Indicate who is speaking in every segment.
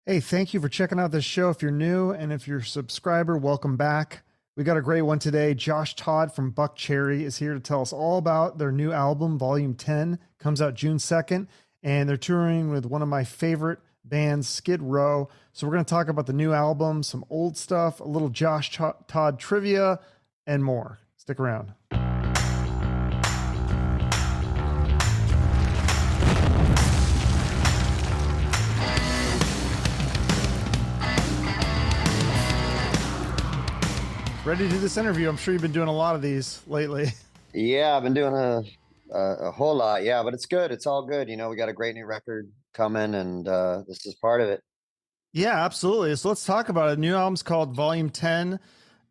Speaker 1: Hey, thank you for checking out this show. If you're new and if you're a subscriber, welcome back. We got a great one today. Josh Todd from Buckcherry is here to tell us all about their new album, Volume 10, comes out June 2nd, and they're touring with one of my favorite bands, Skid Row. So we're going to talk about the new album, some old stuff, a little Todd trivia, and more. Stick around. Ready to do this interview? I'm sure you've been doing a lot of these lately.
Speaker 2: Yeah, I've been doing a whole lot. Yeah, but it's good. It's all good. We got a great new record coming, and this is part of it.
Speaker 1: Yeah, absolutely. So let's talk about it. New album's called Volume 10,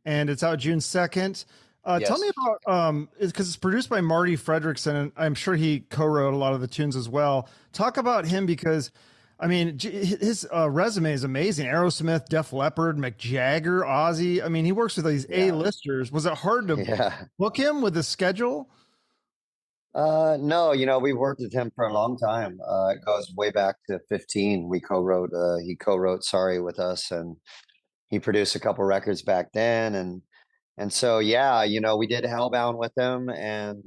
Speaker 1: and it's out June 2nd. Tell me
Speaker 2: Yes.
Speaker 1: about because it's produced by Marti Fredriksen, and I'm sure he co-wrote a lot of the tunes as well. Talk about him because, I mean, his resume is amazing. Aerosmith, Def Leppard, Mick Jagger, Ozzy. I mean, he works with these
Speaker 2: Yeah.
Speaker 1: A-listers. Was it hard to
Speaker 2: Yeah.
Speaker 1: book him with the schedule?
Speaker 2: No, we've worked with him for a long time. It goes way back to 15. He co-wrote Sorry with us, and he produced a couple records back then. And so, yeah, we did Hellbound with him and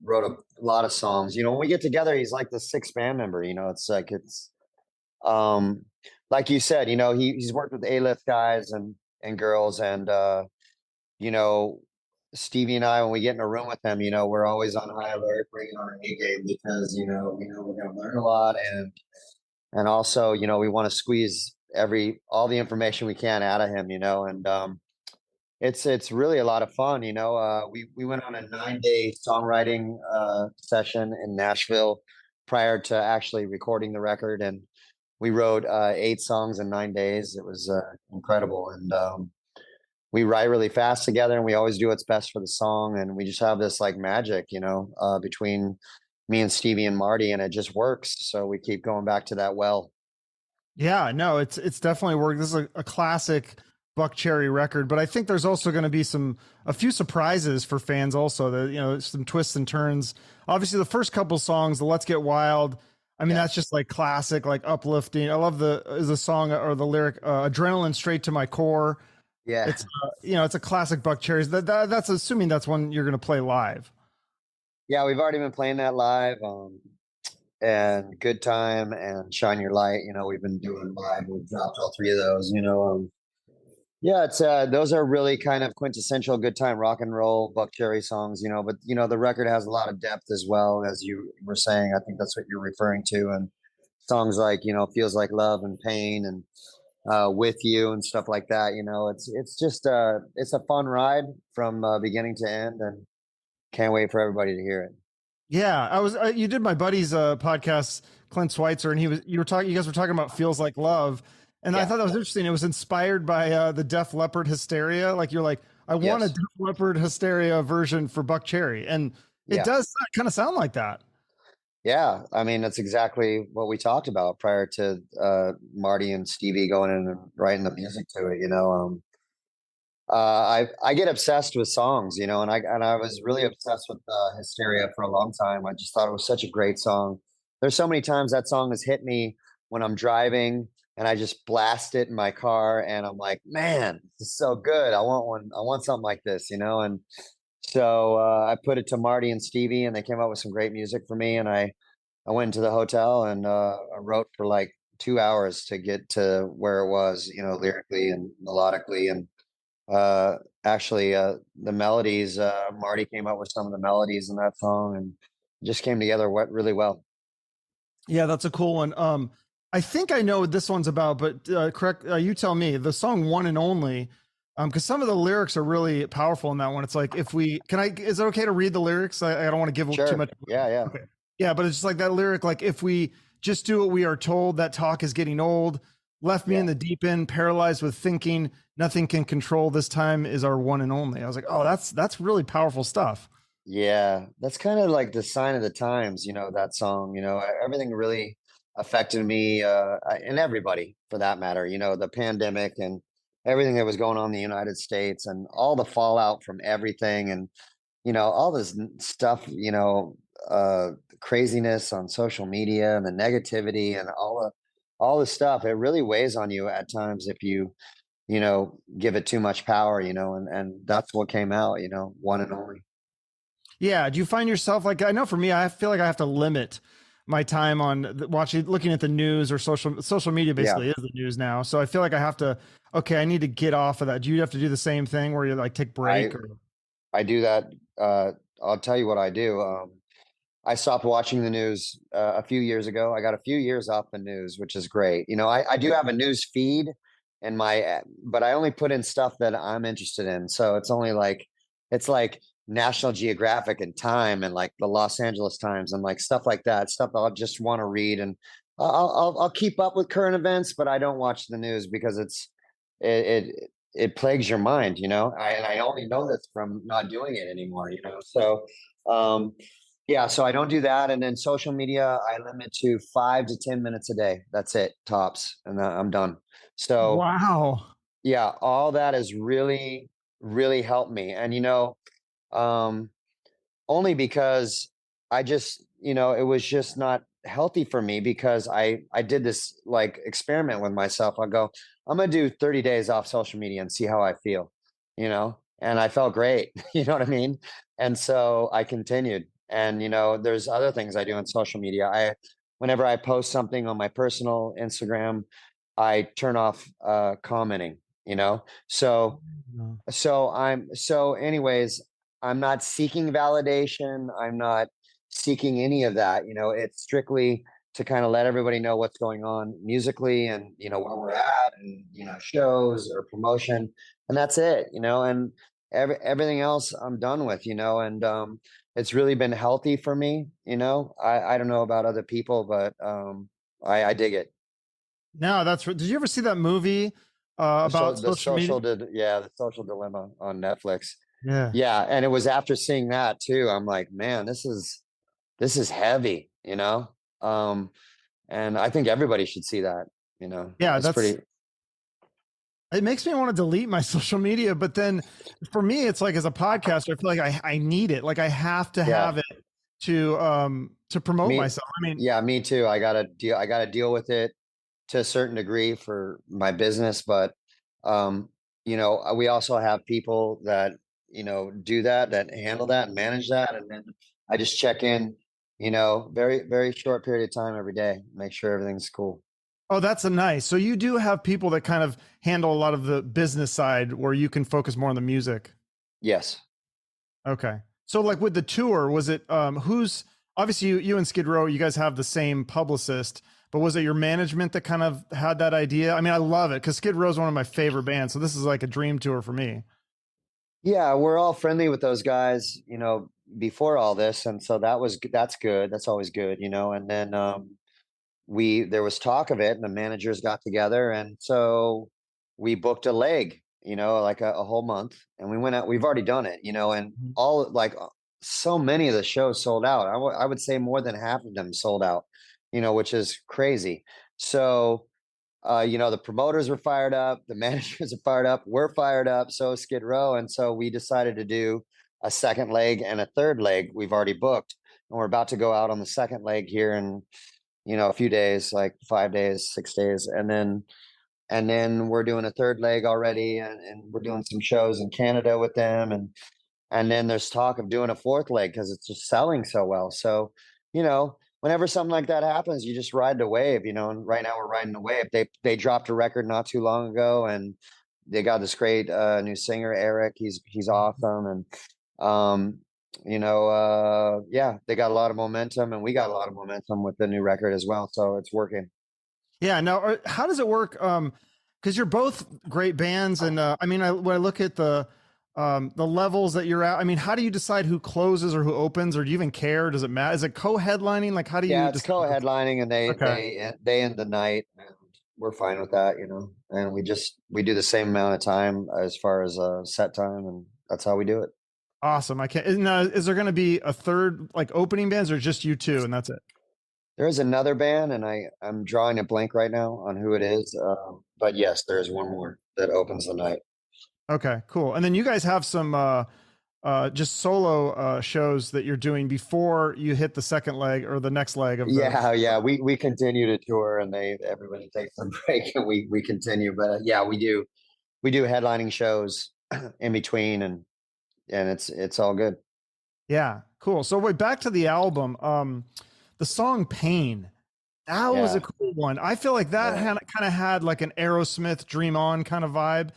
Speaker 2: wrote a lot of songs. When we get together, he's like the sixth band member. Um, like you said, he's worked with A-list guys and girls, and you know, Stevie and I, when we get in a room with him, we're always on high alert, bringing our A game because we know we're going to learn a lot, and also, we want to squeeze all the information we can out of him, and it's really a lot of fun. We went on a 9-day songwriting session in Nashville prior to actually recording the record, and we wrote 8 songs in 9 days. It was incredible, and we write really fast together, and we always do what's best for the song, and we just have this like magic, between me and Stevie and Marti, and it just works. So we keep going back to that well.
Speaker 1: Yeah, no, it's definitely worked. This is a classic Buckcherry record, but I think there's also going to be a few surprises for fans also. That some twists and turns. Obviously, the first couple songs, the "Let's Get Wild." I mean,
Speaker 2: Yeah,
Speaker 1: that's just like classic, like uplifting. I love the song or the lyric, "Adrenaline Straight to My Core."
Speaker 2: yeah.
Speaker 1: It's it's a classic Buckcherry's. That's assuming that's one you're going to play live.
Speaker 2: Yeah, we've already been playing that live. And Good Time and Shine Your Light. We've been doing live. We've dropped all 3 of those. Yeah, it's those are really kind of quintessential good time rock and roll Buckcherry songs. But the record has a lot of depth as well, as you were saying. I think that's what you're referring to, and songs like Feels Like Love and Pain and With You and stuff like that. It's just it's a fun ride from beginning to end, and can't wait for everybody to hear it.
Speaker 1: Yeah, I was. You did my buddy's podcast, Clint Schweitzer, and you were talking. You guys were talking about "Feels Like Love," and I
Speaker 2: Yeah.
Speaker 1: thought that was interesting. It was inspired by the Def Leppard Hysteria. Like you're like, I want a
Speaker 2: Yes.
Speaker 1: Def Leppard Hysteria version for Buckcherry, and it
Speaker 2: Yeah.
Speaker 1: does kind of sound like that.
Speaker 2: Yeah, I mean that's exactly what we talked about prior to Marti and Stevie going in and writing the music to it. I get obsessed with songs, and I was really obsessed with Hysteria for a long time. I just thought it was such a great song. There's so many times that song has hit me when I'm driving, and I just blast it in my car, and I'm like, man, this is so good. I want one. I want something like this, and so I put it to Marti and Stevie, and they came up with some great music for me, and I went into the hotel and I wrote for like 2 hours to get to where it was, lyrically and melodically. And actually, the melodies, Marti came up with some of the melodies in that song, and it just came together really well.
Speaker 1: Yeah, that's a cool one. I think I know what this one's about, but correct. You tell me. The song "One and Only." Because some of the lyrics are really powerful in that one. It's like if we can, is it okay to read the lyrics? I don't want to give too
Speaker 2: Sure.
Speaker 1: much.
Speaker 2: Yeah. Yeah.
Speaker 1: Okay. Yeah, but it's just like that lyric, like if we just do what we are told, that talk is getting old. Left me in
Speaker 2: Yeah.
Speaker 1: the deep end, paralyzed with thinking. Nothing can control. This time is our one and only. I was like, oh, that's really powerful stuff.
Speaker 2: Yeah. That's kind of like the sign of the times, that song, everything really affected me and everybody for that matter, the pandemic and everything that was going on in the United States and all the fallout from everything. And all this stuff, craziness on social media and the negativity and all all this stuff, it really weighs on you at times if you, give it too much power, and that's what came out, one and only.
Speaker 1: Yeah. Do you find yourself like, I know for me, I feel like I have to limit my time on watching, looking at the news or social media
Speaker 2: Yeah.
Speaker 1: basically is the news now. So I feel like I have to, okay, I need to get off of that. Do you have to do the same thing where you like take
Speaker 2: I
Speaker 1: break or?
Speaker 2: I do that. I'll tell you what I do. I stopped watching the news a few years ago. I got a few years off the news, which is great. I do have a news feed in but I only put in stuff that I'm interested in. So it's like National Geographic and Time and like the Los Angeles Times and like stuff like that, stuff I'll just want to read. And I'll keep up with current events, but I don't watch the news because it plagues your mind, and I only know this from not doing it anymore, so, yeah, so I don't do that. And then social media, I limit to 5 to 10 minutes a day. That's it, tops, and I'm done. So
Speaker 1: Wow.
Speaker 2: yeah, all that has really, really helped me. And um, only because it was just not healthy for me because I did this like experiment with myself. I go, I'm gonna do 30 days off social media and see how I feel, and I felt great. You know what I mean? And so I continued. And there's other things I do on social media. Whenever I post something on my personal Instagram, I turn off commenting, so anyways, I'm not seeking validation. I'm not seeking any of that. It's strictly to kind of let everybody know what's going on musically and, where we're at and, shows or promotion. And that's it, and everything else I'm done with, and it's really been healthy for me. I don't know about other people, but I dig it.
Speaker 1: No, did you ever see that movie about social media?
Speaker 2: The social dilemma on Netflix.
Speaker 1: Yeah.
Speaker 2: Yeah, and it was after seeing that too. I'm like, man, this is heavy, and I think everybody should see that.
Speaker 1: Yeah,
Speaker 2: It's pretty.
Speaker 1: it makes me want to delete my social media, but then for me, it's like as a podcaster, I feel like I need it. Like I have to
Speaker 2: Yeah,
Speaker 1: have it to promote
Speaker 2: me.
Speaker 1: myself. I mean,
Speaker 2: Yeah, me too. I gotta deal with it to a certain degree for my business, but we also have people that do that handle that and manage that, and then I just check in, very very short period of time every day, make sure everything's cool.
Speaker 1: oh, that's a nice. So you do have people that kind of handle a lot of the business side where you can focus more on the music.
Speaker 2: Yes.
Speaker 1: Okay. So like with the tour, was it who's obviously you and Skid Row, you guys have the same publicist, but was it your management that kind of had that idea? I mean, I love it because Skid Row is one of my favorite bands. So this is like a dream tour for me.
Speaker 2: Yeah, we're all friendly with those guys, before all this, and so that's good. That's always good, and then we there was talk of it and the managers got together, and so we booked a leg, like a whole month, and we went out. We've already done it, and
Speaker 1: Mhm.
Speaker 2: all like so many of the shows sold out. I would say more than half of them sold out, which is crazy. So the promoters were fired up, the managers are fired up, we're fired up, so is Skid Row. And so we decided to do a second leg and a third leg we've already booked. And we're about to go out on the second leg here in, a few days, like 5 days, 6 days. And then we're doing a third leg already, and we're doing some shows in Canada with them. And then there's talk of doing a fourth leg because it's just selling so well. So, whenever something like that happens, you just ride the wave, and right now we're riding the wave. They dropped a record not too long ago, and they got this great new singer, Eric. He's awesome. And yeah, they got a lot of momentum, and we got a lot of momentum with the new record as well. So it's working.
Speaker 1: Yeah. Now, how does it work? Because you're both great bands, and I mean, when I look at the levels that you're at, I mean, how do you decide who closes or who opens, or do you even care? Does it matter? Is it co-headlining? Like, how do
Speaker 2: Yeah,
Speaker 1: you
Speaker 2: it's
Speaker 1: decide?
Speaker 2: co-headlining, and they
Speaker 1: Okay.
Speaker 2: they they end the night, and we're fine with that, And we do the same amount of time as far as set time, and that's how we do it.
Speaker 1: Awesome. I can't. Now, is there going to be a third like opening bands, or just you two, and that's it?
Speaker 2: There is another band, and I'm drawing a blank right now on who it is. But yes, there is one more that opens the night.
Speaker 1: Okay, cool. And then you guys have some just solo shows that you're doing before you hit the second leg or the next leg of the.
Speaker 2: Yeah. We continue to tour, and everybody takes a break, and we continue. But yeah, we do headlining shows in between, and it's all good.
Speaker 1: Yeah, cool. So wait, back to the album. The song "Pain." That was a
Speaker 2: Yeah,
Speaker 1: cool one. I feel like that
Speaker 2: yeah.
Speaker 1: kind of had like an Aerosmith "Dream On" kind of vibe.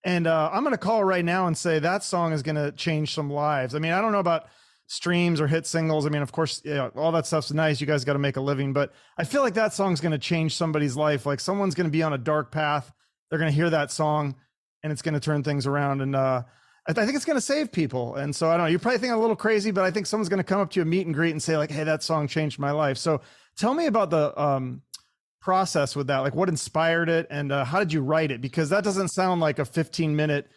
Speaker 1: And I'm going to call right now and say that song is going to change some lives. I mean, I don't know about streams or hit singles. I mean, of course, yeah, all that stuff's nice. You guys got to make a living, but I feel like that song's going to change somebody's life. Like someone's going to be on a dark path. They're going to hear that song and it's going to turn things around. And I think it's going to save people. And so I don't know, you're probably thinking a little crazy, but I think someone's going to come up to you, meet and greet and say like, hey, that song changed my life. So tell me about the process with that. Like what inspired it and how did you write it? Because that doesn't sound like a 15-minute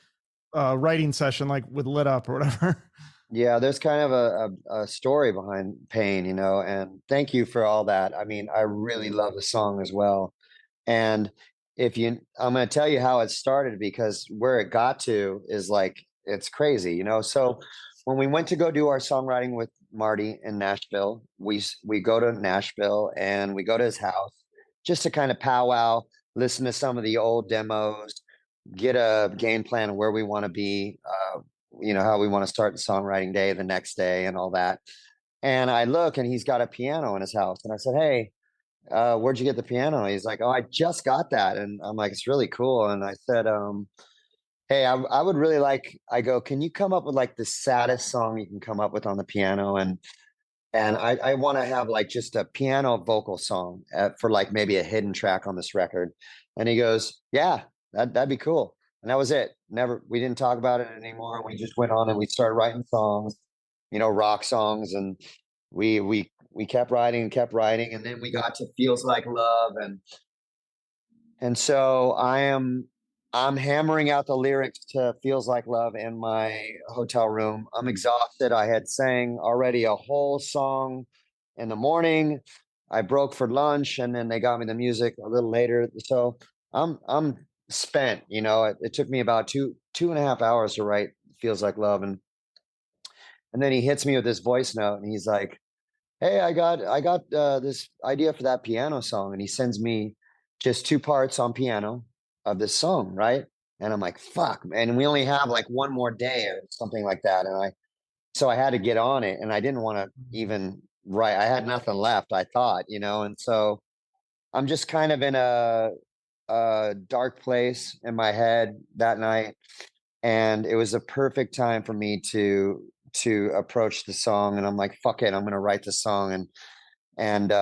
Speaker 1: writing session, like with Lit Up or whatever.
Speaker 2: Yeah, there's kind of a story behind Pain, and thank you for all that. I mean, I really love the song as well. And I'm going to tell you how it started, because where it got to is like, it's crazy. So when we went to go do our songwriting with Marti in Nashville, we go to Nashville and we go to his house just to kind of powwow, listen to some of the old demos, get a game plan of where we want to be, how we want to start the songwriting day the next day and all that. And I look, and he's got a piano in his house. And I said, hey, where'd you get the piano? He's like, oh, I just got that. And I'm like, it's really cool. And I said, hey, I would really I go, can you come up with like the saddest song you can come up with on the piano? And I want to have like just a piano vocal song for like maybe a hidden track on this record. And he goes, yeah, that'd be cool. And that was it. We didn't talk about it anymore. We just went on and we started writing songs, rock songs. And we kept writing and kept writing. And then we got to Feels Like Love. And so I'm hammering out the lyrics to Feels Like Love in my hotel room. I'm exhausted. I had sang already a whole song in the morning. I broke for lunch, and then they got me the music a little later. So I'm spent. It took me about two and a half hours to write Feels Like Love. And then he hits me with this voice note, and he's like, hey, I got this idea for that piano song. And he sends me just two parts on piano of this song, right? And I'm like, fuck, and we only have like one more day or something like that. So I had to get on it, and I didn't want to even write. I had nothing left, I thought, and so I'm just kind of in a dark place in my head that night. And it was a perfect time for me to approach the song. And I'm like, fuck it, I'm going to write the song. And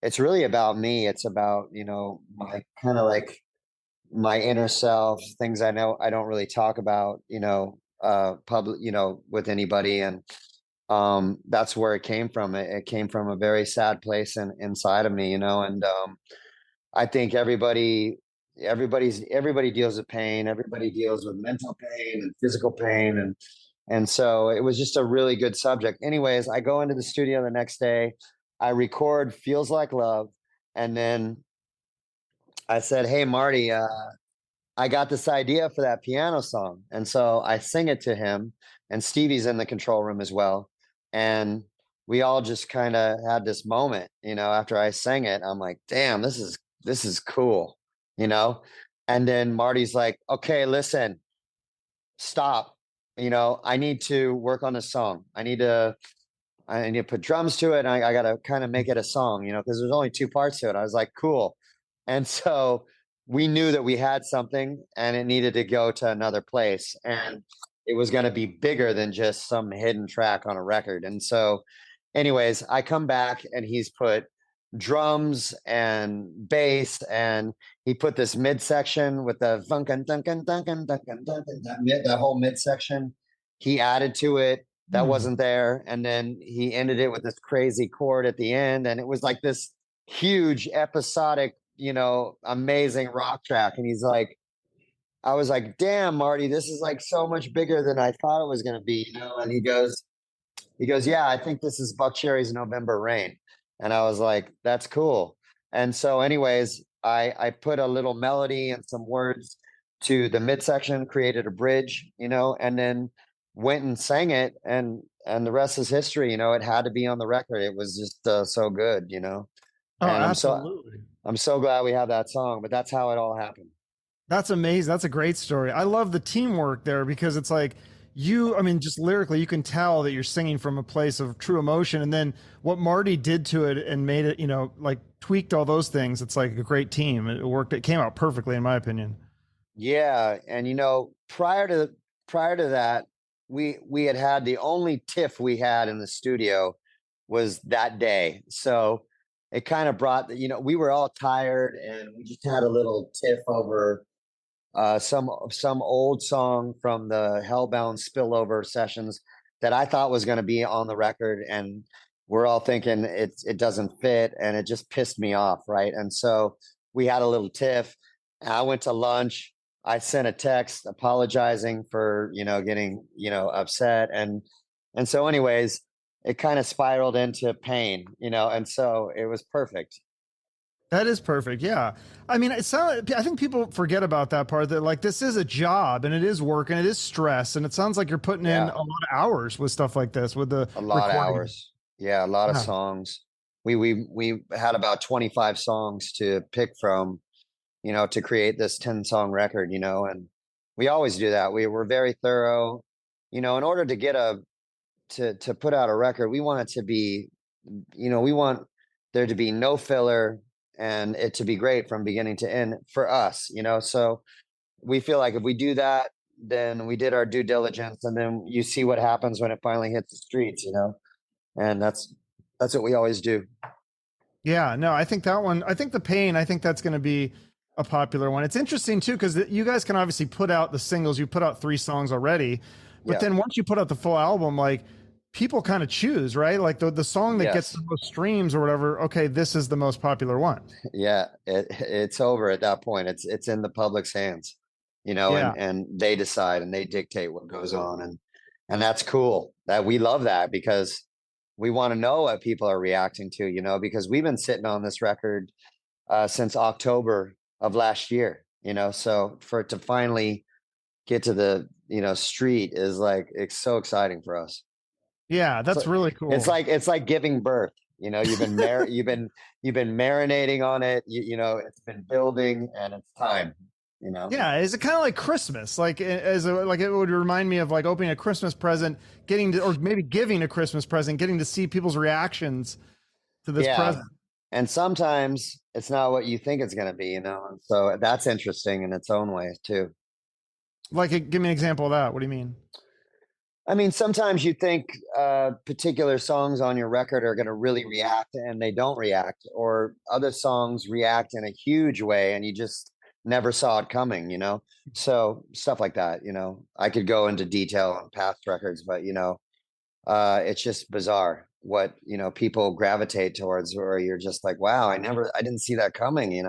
Speaker 2: it's really about me. It's about, my kind of like my inner self, things I know I don't really talk about, public, with anybody. And that's where it came from. It came from a very sad place inside of me, and I think everybody deals with pain. Everybody deals with mental pain and physical pain. And so it was just a really good subject. Anyways, I go into the studio the next day, I record Feels Like Love. And then I said, hey, Marti, I got this idea for that piano song. And so I sing it to him, and Stevie's in the control room as well. And we all just kind of had this moment, after I sang it. I'm like, damn, this is cool, you know? And then Marty's like, okay, listen, stop. I need to work on this song. I need to put drums to it. And I got to kind of make it a song, because there's only two parts to it. I was like, cool. And so we knew that we had something, and it needed to go to another place. And it was going to be bigger than just some hidden track on a record. And so, anyways, I come back, and he's put drums and bass, and he put this midsection with the funkin' dunkin' dunkin' dunkin' dunkin', that whole midsection. He added to it that
Speaker 1: Hmm.
Speaker 2: wasn't there. And then he ended it with this crazy chord at the end. And it was like this huge episodic, amazing rock track. And he's like, I was like, damn, Marti, this is like so much bigger than I thought it was going to be, And he goes, yeah, I think this is Buckcherry's November Rain. And I was like, that's cool. And so, anyways, I put a little melody and some words to the midsection, created a bridge, and then went and sang it, and the rest is history. It had to be on the record. It was just so good.
Speaker 1: Oh,
Speaker 2: And
Speaker 1: absolutely.
Speaker 2: I'm so glad we have that song. But that's how it all happened.
Speaker 1: That's amazing. That's a great story. I love the teamwork there because it's like I mean, just lyrically, you can tell that you're singing from a place of true emotion. And then what Marty did to it and made it, like tweaked all those things. It's like a great team. It worked. It came out perfectly, in my opinion.
Speaker 2: Yeah, and prior to that, we had the only tiff we had in the studio was that day. So it kind of brought we were all tired, and we just had a little tiff over some old song from the Hellbound spillover sessions that I thought was going to be on the record, and we're all thinking it doesn't fit, and it just pissed me off, right? And so we had a little tiff. I went to lunch. I sent a text apologizing for getting upset, and so anyways, it kind of spiraled into pain, and so it was perfect.
Speaker 1: That is perfect. Yeah. I mean, I think people forget about that part that like this is a job and it is work and it is stress. And it sounds like you're putting in
Speaker 2: Yeah.
Speaker 1: a lot of hours with stuff like this, with the
Speaker 2: A lot of
Speaker 1: recording.
Speaker 2: hours. Yeah, a lot of
Speaker 1: Yeah.
Speaker 2: songs. We had about 25 songs to pick from, to create this 10-song record, and we always do that. We were very thorough. In order to get to put out a record, we want it to be, we want there to be no filler and it to be great from beginning to end for us, so we feel like if we do that, then we did our due diligence, and then you see what happens when it finally hits the streets, and that's what we always do.
Speaker 1: Yeah. No, I think that one, I think the pain, I think that's going to be a popular one. It's interesting too, because you guys can obviously put out the singles. You put out 3 songs already, but
Speaker 2: Yeah.
Speaker 1: then once you put out the full album, like people kind of choose, right? Like the song that gets
Speaker 2: Yes.
Speaker 1: the most streams or whatever. Okay. This is the most popular one.
Speaker 2: Yeah, it's over at that point. It's in the public's hands,
Speaker 1: Yeah.
Speaker 2: and they decide and they dictate what goes on, and that's cool. That we love that because we want to know what people are reacting to, because we've been sitting on this record since October of last year, so for it to finally get to the street is like it's so exciting for us.
Speaker 1: Yeah.
Speaker 2: So
Speaker 1: That's really
Speaker 2: it's
Speaker 1: cool.
Speaker 2: like it's like giving birth. You've been marinating on it. It's been building, and it's time.
Speaker 1: Yeah, is it kind of like Christmas? Like like it would remind me of like opening a Christmas present, getting to, or maybe giving a Christmas present, getting to see people's reactions to this
Speaker 2: Yeah,
Speaker 1: present.
Speaker 2: and sometimes it's not what you think it's going to be. And so that's interesting in its own way too.
Speaker 1: Like, give me an example of that. What do you mean?
Speaker 2: I mean, sometimes you think particular songs on your record are going to really react and they don't react, or other songs react in a huge way and you just never saw it coming, So stuff like that, I could go into detail on past records, but, it's just bizarre what, people gravitate towards, where you're just like, wow, I didn't see that coming.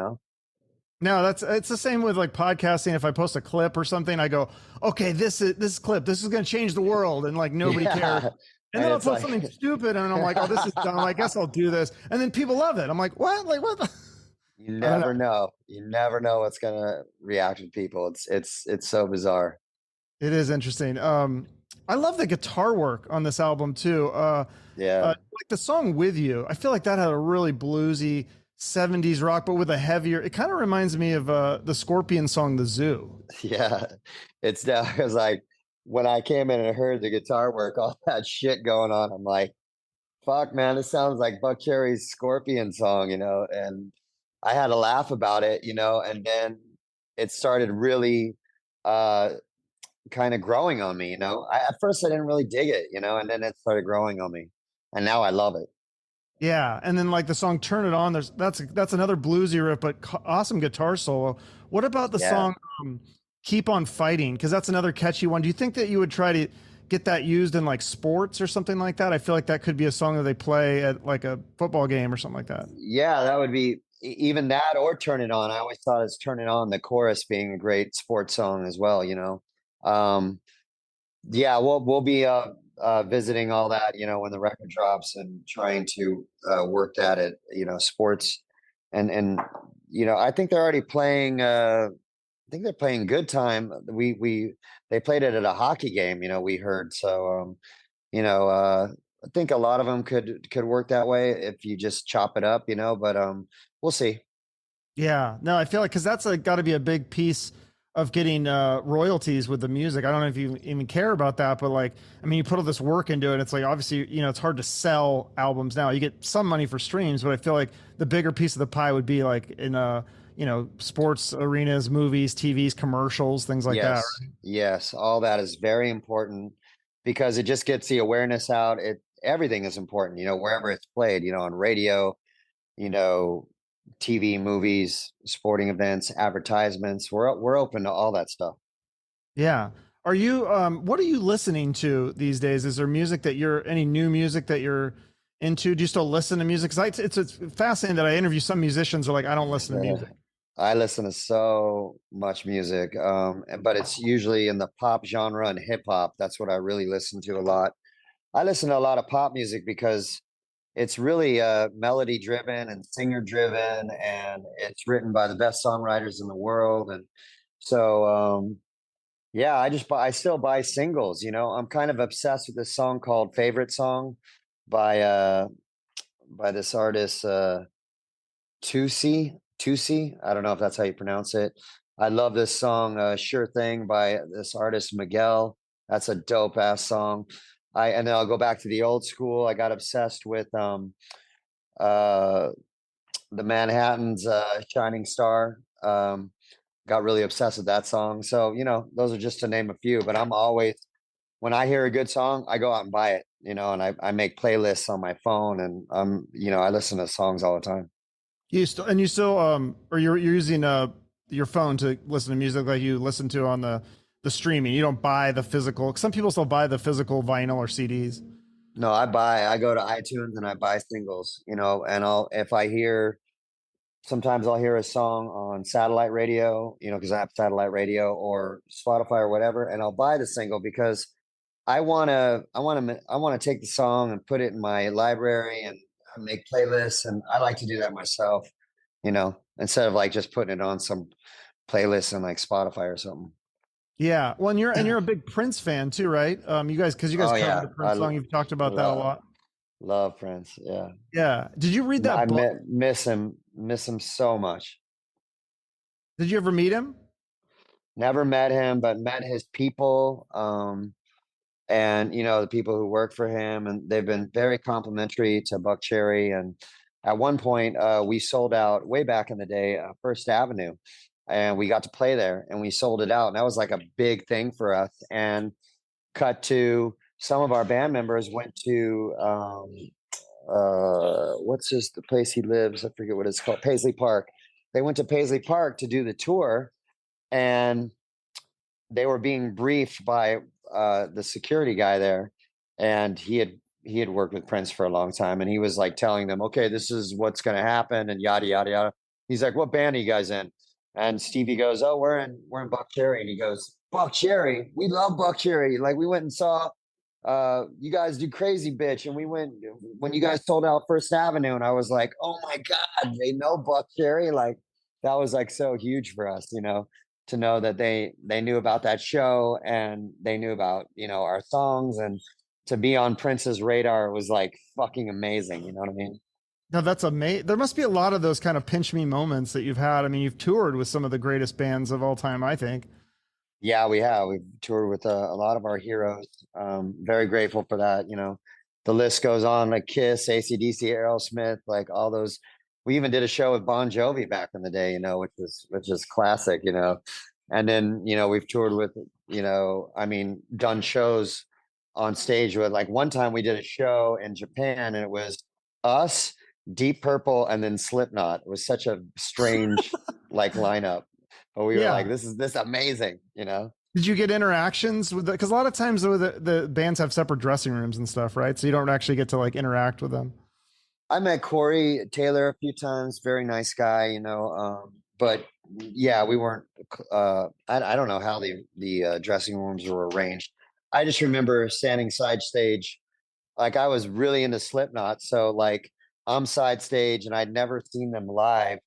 Speaker 1: No, it's the same with like podcasting. If I post a clip or something, I go, okay, this clip, this is going to change the world, and like nobody cares.
Speaker 2: Yeah.
Speaker 1: And
Speaker 2: And
Speaker 1: then I'll
Speaker 2: it's
Speaker 1: post
Speaker 2: like,
Speaker 1: something stupid, and I'm like, oh, this is dumb. I guess I'll do this, and then people love it. I'm like, what? Like what?
Speaker 2: you
Speaker 1: I don't know.
Speaker 2: never know. You never know what's gonna react with people. It's so bizarre.
Speaker 1: It is interesting. I love the guitar work on this album too.
Speaker 2: Yeah.
Speaker 1: Like the song "With You," I feel like that had a really bluesy '70s rock, but with a heavier. It kind of reminds me of the Scorpion song "The Zoo."
Speaker 2: Yeah. It's now because like when I came in and heard the guitar work, all that shit going on, I'm like, fuck man, this sounds like Buckcherry's Scorpion song, and I had a laugh about it, and then it started really uh kind of growing on me, at first I didn't really dig it, and then it started growing on me. And now I love it.
Speaker 1: Yeah, and then like the song "Turn It On." That's another bluesy riff, but awesome guitar solo. What about the
Speaker 2: Yeah.
Speaker 1: song "Keep On Fighting"? Because that's another catchy one. Do you think that you would try to get that used in like sports or something like that? I feel like that could be a song that they play at like a football game or something like that.
Speaker 2: Yeah, that would be even that, or Turn It On. I always thought it's Turn It On, the chorus being a great sports song as well. Um, yeah, we'll be visiting all that, when the record drops, and trying to work that at, sports, and I think they're already playing I think they're playing Good Time. They played it at a hockey game, we heard. So you know, I think a lot of them could work that way if you just chop it up, but we'll see.
Speaker 1: Yeah, no, I feel like because that's got to be a big piece of getting royalties with the music. I don't know if you even care about that, but like, I mean, you put all this work into it. It's like obviously, it's hard to sell albums now. You get some money for streams, but I feel like the bigger piece of the pie would be like in sports arenas, movies, TVs, commercials, things like that.
Speaker 2: Yes, yes, all that is very important because it just gets the awareness out. Everything is important, wherever it's played, on radio, you know, TV, movies, sporting events, advertisements. We're open to all that stuff.
Speaker 1: Yeah. Are you what are you listening to these days? Is there music that you're any new music that you're into? Do you still listen to music? Cuz it's fascinating that I interview some musicians who are like I don't listen to music.
Speaker 2: I listen to so much music, but it's usually in the pop genre and hip hop. That's what I really listen to a lot. I listen to a lot of pop music because it's really melody driven and singer driven, and it's written by the best songwriters in the world. And so, yeah, I still buy singles. I'm kind of obsessed with this song called "Favorite Song" by by this artist. Tusi. I don't know if that's how you pronounce it. I love this song, Sure Thing by this artist, Miguel. That's a dope ass song. And then I'll go back to the old school. I got obsessed with uh the Manhattan's Shining Star. Got really obsessed with that song. So, those are just to name a few, but I'm always when I hear a good song, I go out and buy it, and I make playlists on my phone and I listen to songs all the time.
Speaker 1: You still or you're using your phone to listen to music like you listen to on the streaming. You don't buy the physical. Some people still buy the physical vinyl or CDs.
Speaker 2: No, I go to iTunes and I buy singles, and if I hear, sometimes I'll hear a song on satellite radio, because I have satellite radio or Spotify or whatever, and I'll buy the single because I want to take the song and put it in my library and make playlists. And I like to do that myself, instead of like just putting it on some playlist in like Spotify or something.
Speaker 1: Yeah. Well, and you're a big Prince fan too, right? Because you guys
Speaker 2: Oh
Speaker 1: covered
Speaker 2: yeah.
Speaker 1: the Prince song. You've talked about that a
Speaker 2: Love,
Speaker 1: lot.
Speaker 2: love Prince. Yeah.
Speaker 1: Yeah. Did you read that book?
Speaker 2: Miss him so much.
Speaker 1: Did you ever meet him?
Speaker 2: Never met him, but met his people. And the people who work for him, and they've been very complimentary to Buckcherry. And at one point, we sold out way back in the day, First Avenue, and we got to play there, and we sold it out, and that was like a big thing for us. And cut to some of our band members went to what's the place he lives? I forget what it's called, Paisley Park. They went to Paisley Park to do the tour, and they were being briefed by the security guy there, and he had worked with Prince for a long time, and he was like telling them, "Okay, this is what's going to happen," and yada yada yada. He's like, "What band are you guys in?" And Stevie goes, "Oh, we're in Buckcherry," and he goes, "Buckcherry, we love Buckcherry. Like we went and saw you guys do Crazy Bitch, and we went when you guys sold out First Avenue," and I was like, "Oh my god, they know Buckcherry!" Like that was like so huge for us, to know that they knew about that show and they knew about our songs, and to be on Prince's radar was like fucking amazing. You know what I mean?
Speaker 1: No, that's amazing. There must be a lot of those kind of pinch me moments that you've had. I mean, you've toured with some of the greatest bands of all time, I think.
Speaker 2: Yeah, we have. We've toured with a lot of our heroes. Very grateful for that. The list goes on, like Kiss, AC/DC, Aerosmith, like all those. We even did a show with Bon Jovi back in the day, which is classic. And then we've toured with I mean, done shows on stage with, like, one time we did a show in Japan, and it was us, Deep Purple, and then Slipknot. It was such a strange like lineup, but we were like,
Speaker 1: Yeah.
Speaker 2: this is amazing.
Speaker 1: Did you get interactions with because a lot of times the bands have separate dressing rooms and stuff, right? So you don't actually get to like interact with them.
Speaker 2: I met Corey Taylor a few times. Very nice guy, but yeah, we weren't. I don't know how the dressing rooms were arranged. I just remember standing side stage, like I was really into Slipknot, so like I'm side stage, and I'd never seen them live.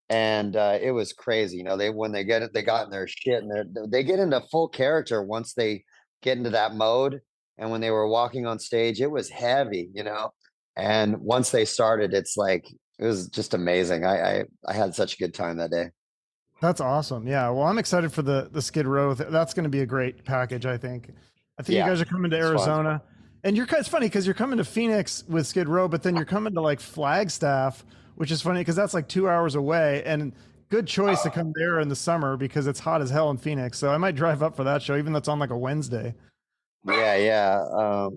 Speaker 2: and it was crazy. You know, when they get it, they got in their shit, and they get into full character once they get into that mode. And when they were walking on stage, it was heavy, you know. And once they started, it's like it was just amazing. I had such a good time that day.
Speaker 1: That's awesome. Yeah. Well, I'm excited for the Skid Row. That's going to be a great package, I think. I think you
Speaker 2: Yeah,
Speaker 1: guys are coming to
Speaker 2: it's fun.
Speaker 1: Arizona. And it's funny because you're coming to Phoenix with Skid Row, but then you're coming to like Flagstaff, which is funny because that's like 2 hours away. And good choice to come there in the summer because it's hot as hell in Phoenix. So I might drive up for that show, even though it's on like a Wednesday.
Speaker 2: Yeah, yeah.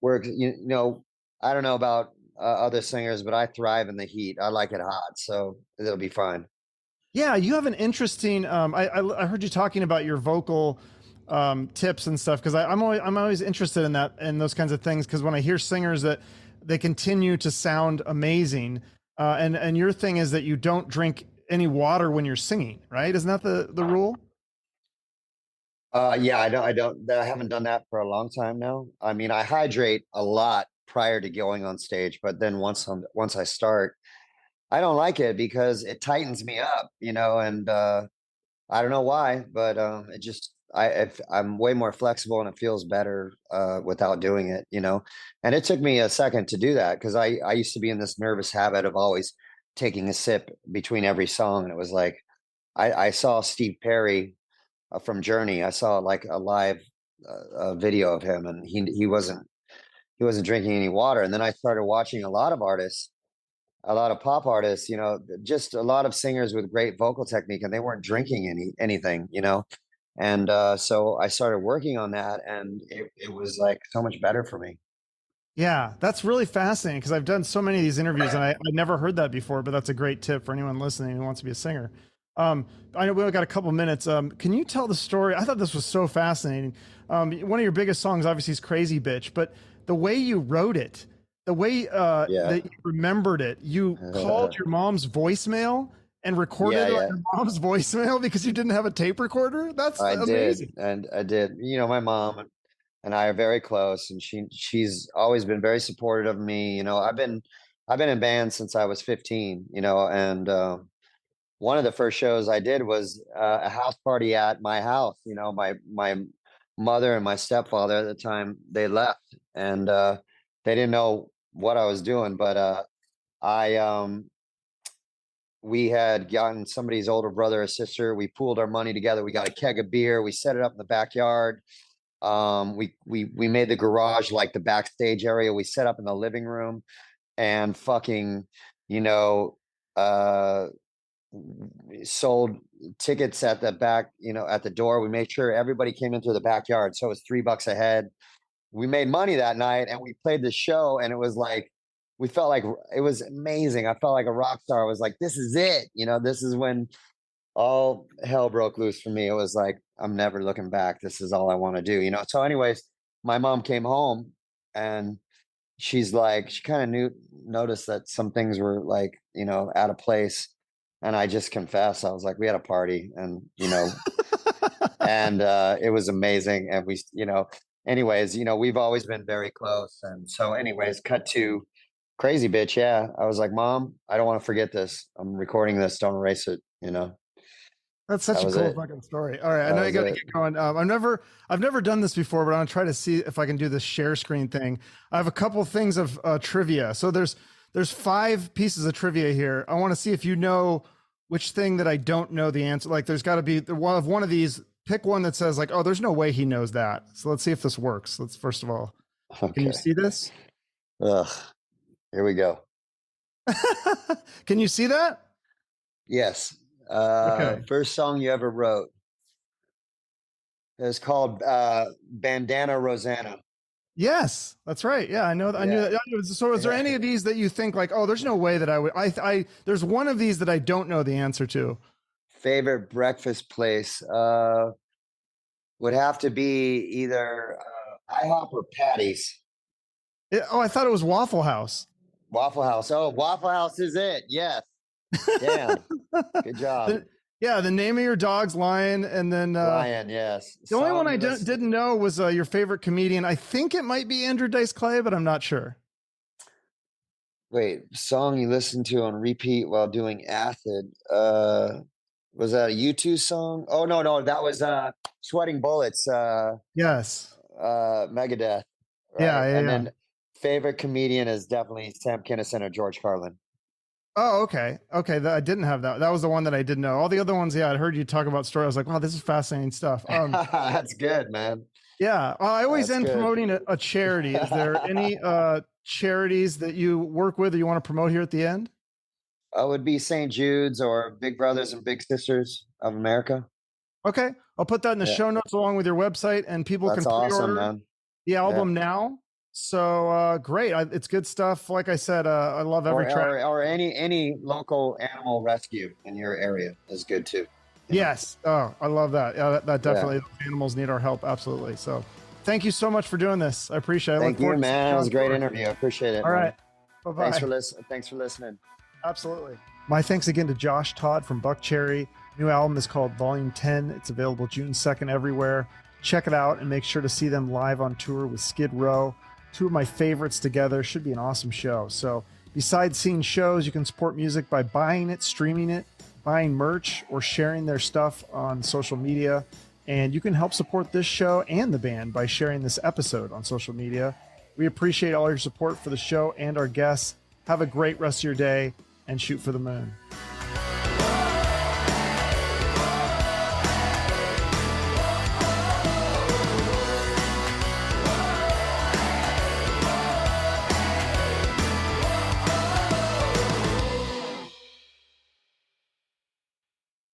Speaker 2: You know, I don't know about other singers, but I thrive in the heat. I like it hot, so it'll be fine.
Speaker 1: Yeah, you have an interesting. I heard you talking about your vocal tips and stuff because I'm always interested in that and those kinds of things because when I hear singers that they continue to sound amazing, and your thing is that you don't drink any water when you're singing, right? Isn't that the rule?
Speaker 2: Yeah, I haven't done that for a long time now. I mean, I hydrate a lot prior to going on stage, but then once I start, I don't like it because it tightens me up, you know, and I don't know why, but it just I'm way more flexible and it feels better without doing it, you know. And it took me a second to do that because I used to be in this nervous habit of always taking a sip between every song, and it was like I saw Steve Perry from Journey. I saw like a live video of him, and he wasn't drinking any water. And then I started watching a lot of artists, a lot of pop artists, you know, just a lot of singers with great vocal technique, and they weren't drinking anything, you know. And so I started working on that, and it was like so much better for me.
Speaker 1: Yeah, that's really fascinating because I've done so many of these interviews and I never heard that before, but that's a great tip for anyone listening who wants to be a singer. I know we only got a couple minutes. Can you tell the story? I thought this was so fascinating. One of your biggest songs, obviously, is Crazy Bitch, but the way you wrote it, the way
Speaker 2: Yeah.
Speaker 1: that you remembered it, you called your mom's voicemail and recorded
Speaker 2: Yeah,
Speaker 1: it on
Speaker 2: yeah.
Speaker 1: your mom's voicemail because you didn't have a tape recorder. That's
Speaker 2: I did,
Speaker 1: amazing.
Speaker 2: and I did. You know, my mom and I are very close, and she's always been very supportive of me. You know, I've been in bands since I was 15. You know, and one of the first shows I did was a house party at my house. You know, my mother and my stepfather at the time, they left, and they didn't know what I was doing, but I we had gotten somebody's older brother or sister. We pooled our money together. We got a keg of beer. We set it up in the backyard. We made the garage like the backstage area. We set up in the living room, and fucking, you know, uh sold tickets at the back, you know, at the door. We made sure everybody came in through the backyard. So it was $3 a head. We made money that night, and we played the show, and it was like we felt like it was amazing. I felt like a rock star. I was like, this is it. You know, this is when all hell broke loose for me. It was like, I'm never looking back. This is all I want to do, you know? So, anyways, my mom came home, and she's like, she kind of noticed that some things were like, you know, out of place. And I just confessed, I was like, we had a party, and, you know, and it was amazing. And we, you know, anyways, you know, we've always been very close. And so, anyways, cut to Crazy Bitch. Yeah. I was like, Mom, I don't want to forget this. I'm recording this. Don't erase it. You know,
Speaker 1: That's
Speaker 2: that
Speaker 1: such a
Speaker 2: was
Speaker 1: cool
Speaker 2: it.
Speaker 1: fucking story. All right, I
Speaker 2: That
Speaker 1: know you
Speaker 2: was
Speaker 1: got to
Speaker 2: it.
Speaker 1: get going. I've never done this before, but I'm gonna try to see if I can do this share screen thing. I have a couple things of trivia. So there's 5 pieces of trivia here. I want to see if you know which thing that I don't know the answer. Like, there's got to be one of these. Pick one that says like, oh, there's no way he knows that. So let's see if this works. Let's first of all, can you
Speaker 2: Okay.
Speaker 1: see this?
Speaker 2: Ugh. Here we go.
Speaker 1: Can you see that?
Speaker 2: Yes.
Speaker 1: Okay.
Speaker 2: First song you ever wrote. It's called Bandana Rosanna.
Speaker 1: Yes, that's right. Yeah, I know. I knew
Speaker 2: Yeah.
Speaker 1: that. So, is there
Speaker 2: Yeah.
Speaker 1: any of these that you think like, oh, there's no way that I would? There's one of these that I don't know the answer to.
Speaker 2: Favorite breakfast place would have to be either IHOP or Patty's.
Speaker 1: Oh, I thought it was Waffle House.
Speaker 2: Waffle House. Oh, Waffle House is it. Yes. Damn. Good job.
Speaker 1: Yeah, the name of your dog's Lion, and then
Speaker 2: Lion, yes.
Speaker 1: the only one
Speaker 2: Song
Speaker 1: I
Speaker 2: you listen.
Speaker 1: didn't know was your favorite comedian. I think it might be Andrew Dice Clay, but I'm not sure.
Speaker 2: Wait, song you listened to on repeat while doing acid. Was that a U2 song? Oh no, that was Sweating Bullets,
Speaker 1: Yes.
Speaker 2: Megadeth,
Speaker 1: Yeah,
Speaker 2: right?
Speaker 1: yeah,
Speaker 2: And
Speaker 1: yeah.
Speaker 2: then favorite comedian is definitely Sam Kinison or George Carlin.
Speaker 1: Oh, okay. Okay. I didn't have that. That was the one that I didn't know. All the other ones, yeah, I heard you talk about story. I was like, wow, this is fascinating stuff.
Speaker 2: That's good, man.
Speaker 1: Yeah. I always
Speaker 2: That's
Speaker 1: end
Speaker 2: good.
Speaker 1: promoting a charity. Is there any charities that you work with or you want to promote here at the end?
Speaker 2: Would be St. Jude's or Big Brothers and Big Sisters of America.
Speaker 1: Okay. I'll put that in the
Speaker 2: Yeah,
Speaker 1: show notes along with your website, and people can
Speaker 2: that's awesome,
Speaker 1: pre-order
Speaker 2: man.
Speaker 1: the
Speaker 2: Yeah.
Speaker 1: album now. So great. It's good stuff. Like I said, I love every
Speaker 2: Or
Speaker 1: track.
Speaker 2: or any local animal rescue in your area is good too. You know?
Speaker 1: Yes. Oh, I love that. Yeah, that
Speaker 2: Yeah.
Speaker 1: definitely, those animals need our help. Absolutely. So thank you so much for doing this. I appreciate it. I look
Speaker 2: Thank you,
Speaker 1: forward to seeing
Speaker 2: man.
Speaker 1: you
Speaker 2: It
Speaker 1: on
Speaker 2: was a great
Speaker 1: tour.
Speaker 2: interview. I appreciate it,
Speaker 1: All
Speaker 2: man.
Speaker 1: right. Bye-bye.
Speaker 2: Thanks for listening.
Speaker 1: Absolutely. My thanks again to Josh Todd from Buckcherry. New album is called Volume 10. It's available June 2nd everywhere. Check it out and make sure to see them live on tour with Skid Row. Two of my favorites together. Should be an awesome show. So besides seeing shows, you can support music by buying it, streaming it, buying merch, or sharing their stuff on social media. And you can help support this show and the band by sharing this episode on social media. We appreciate all your support for the show and our guests. Have a great rest of your day and shoot for the moon.